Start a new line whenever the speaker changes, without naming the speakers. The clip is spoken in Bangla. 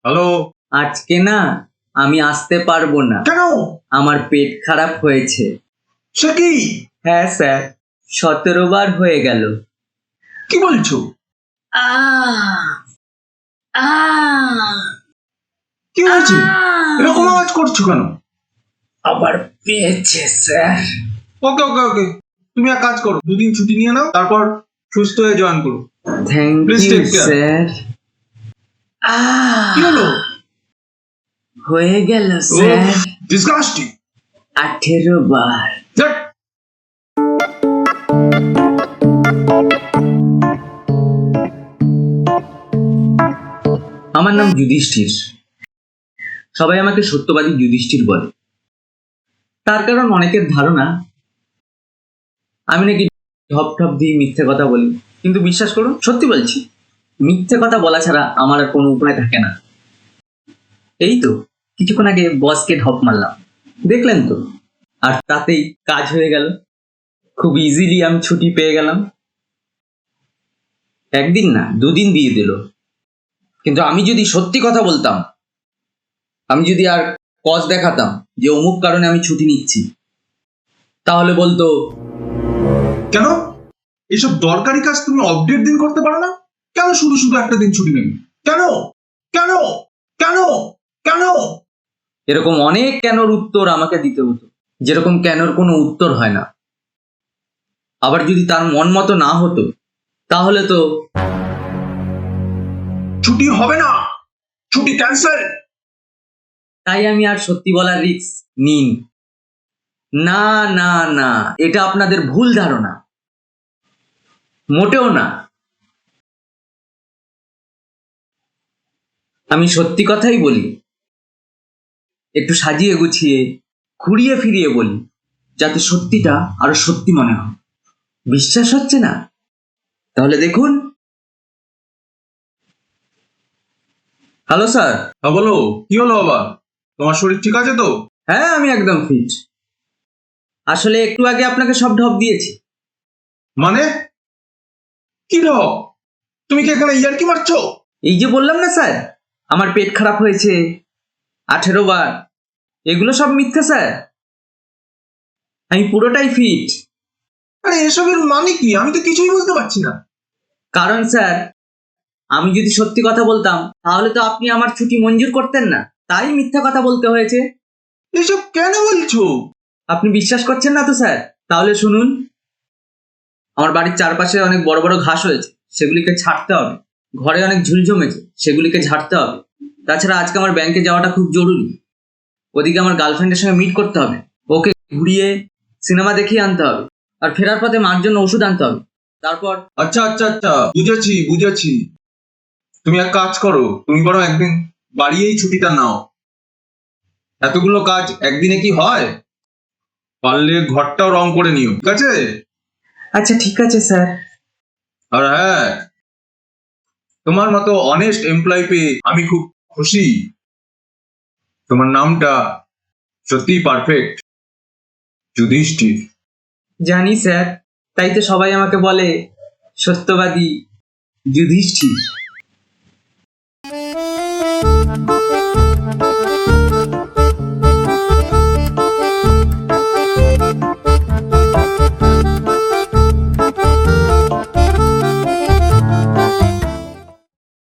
হ্যালো।
আজকে না আমি আসতে পারবো না,
কেন?
আমার পেট খারাপ হয়েছে।
সে কি?
হ্যাঁ স্যার, 17 বার হয়ে গেল।
কি বলছো? কি হয়েছে? এরকম আওয়াজ করছো কেন?
আবার পেয়েছে স্যার।
ওকে ওকে ওকে, তুমি এক কাজ করো, 2 দিন ছুটি নিয়ে নাও, তারপর সুস্থ হয়ে জয়েন করো।
Thank
Please
you
take care.
Sir.
কি হলো?
হয়ে গেল স্যার,
ডিসগাস্টিং।
18 বার। আমার নাম যুধিষ্ঠির, সবাই আমাকে সত্যবাদী যুধিষ্ঠির বলে। তার কারণ অনেকের ধারণা আমি নাকি ঢপ ঢপ দিয়ে মিথ্যে কথা বলি, কিন্তু বিশ্বাস করুন সত্যি বলছি, মিথ্যে কথা বলা ছাড়া আমার আর কোনো উপায় থাকে না। এই তো কিছুক্ষণ আগে বসকে ঢপ মারলাম, দেখলেন তো, আর তাতেই কাজ হয়ে গেল। খুব ইজিলি আমি ছুটি পেয়ে গেলাম। একদিন না 2 দিন দিয়ে দিল। কিন্তু আমি যদি সত্যি কথা বলতাম, আমি যদি আর কজ দেখাতাম যে অমুক কারণে আমি ছুটি নিচ্ছি, তাহলে বলতো
কেন? এইসব দরকারি কাজ তুমি আপডেট দিন করতে পারো না? কেন শুধু শুধু একটা দিন ছুটি নেবে? কেন কেন কেন কেন?
এরকম অনেক কেনর উত্তর আমাকে দিতে হতো, যেরকম কেনর কোনো উত্তর হয় না। আবার যদি তার মন মতো না হতো, তাহলে তো
ছুটি হবে না, ছুটি ক্যান্সেল।
তাই আমি আর সত্যি বলার রিস্ক নিন। না না না, এটা আপনাদের ভুল ধারণা, মোটেও না। আমি সত্যি কথাই বলি, একটু সাজিয়ে গুছিয়ে ঘুরিয়ে ফিরিয়ে বলি, যাতে সত্যিটা আরো সত্যি মনে হয়। বিশ্বাস হচ্ছে না? তাহলে দেখুন। Hello sir.
হ্যাঁ বলো, কি হলো আবার? তোমার শরীর ঠিক আছে তো?
হ্যাঁ, আমি একদম ফিট। আসলে একটু আগে আপনাকে সব ঢপ দিয়েছি।
মানে কি ঢপ? তুমি কি এখানে ইয়ার্কি মারছো?
এই যে বললাম না স্যার, আমার পেট খারাপ হয়েছে 18 বার, এগুলো সব মিথ্যে স্যার। আমি পুরোটাই ফিট।
আরে এসবের মানে কি? আমি তো কিছুই বুঝতে পারছি না।
কারণ স্যার, আমি যদি সত্যি কথা বলতাম তাহলে তো আপনি আমার ছুটি মঞ্জুর করতেন না, তাই মিথ্যা কথা বলতে হয়েছে।
এসব কেন বলছো?
আপনি বিশ্বাস করছেন না তো স্যার, তাহলে শুনুন। আমার বাড়ির চারপাশে অনেক বড় বড় ঘাস হয়েছে, সেগুলিকে ছাড়তে হবে। ঘরে অনেক ঝুল জমেছে, সেগুলিকে ঝাড়তে হবে। তাছাড়া আজকে আমার ব্যাংকে যাওয়াটা খুব জরুরি। ওদিকে আমার গার্লফ্রেন্ডের সঙ্গে মিট করতে হবে, ওকে ঘুরিয়ে সিনেমা দেখিয়ে আনতে হবে, আর ফেরার পথে মার জন্য ওষুধ আনতে হবে। তারপর
আচ্ছা আচ্ছা আচ্ছা, বুঝেছি বুঝেছি। তুমি এক কাজ করো, তুমি বরং একদিন বাড়িয়েই ছুটিটা নাও। এতগুলো কাজ একদিনে কি হয়? পারলে ঘরটাও রং করে নিও, ঠিক আছে?
আচ্ছা ঠিক আছে স্যার।
আর হ্যাঁ, তোমার মতো অনেস্ট এমপ্লয় পেয়ে আমি খুব খুশি। তোমার নামটা সত্যিই পারফেক্ট, যুধিষ্ঠির।
জানি স্যার, তাই তো সবাই আমাকে বলে সত্যবাদী যুধিষ্ঠির।